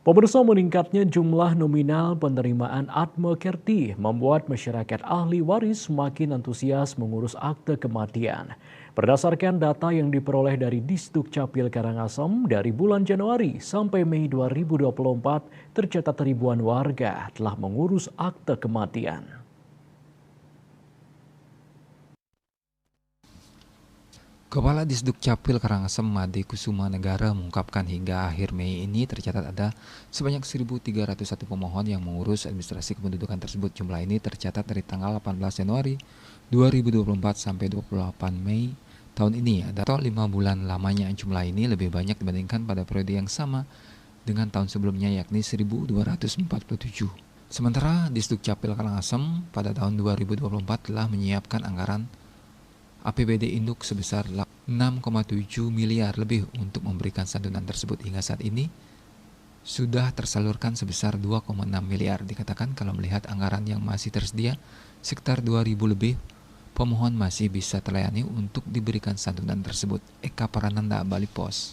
Pemirsa, meningkatnya jumlah nominal penerimaan Atma-Kerti membuat masyarakat ahli waris semakin antusias mengurus akte kematian. Berdasarkan data yang diperoleh dari Disduk Capil Karangasem, dari bulan Januari sampai Mei 2024, tercatat ribuan warga telah mengurus akte kematian. Kepala Disduk Capil Karangasem Made Kusuma Negara mengungkapkan hingga akhir Mei ini tercatat ada sebanyak 1.301 pemohon yang mengurus administrasi kependudukan tersebut. Jumlah ini tercatat dari tanggal 18 Januari 2024 sampai 28 Mei tahun ini. Ada 5 bulan lamanya. Jumlah ini lebih banyak dibandingkan pada periode yang sama dengan tahun sebelumnya, yakni 1.247. Sementara Disduk Capil Karangasem pada tahun 2024 telah menyiapkan anggaran APBD induk sebesar 6,7 miliar lebih untuk memberikan santunan tersebut. Hingga saat ini sudah tersalurkan sebesar 2,6 miliar. Dikatakan kalau melihat anggaran yang masih tersedia sekitar 2.000 lebih pemohon masih bisa terlayani untuk diberikan santunan tersebut. Eka Parananda, Bali Pos.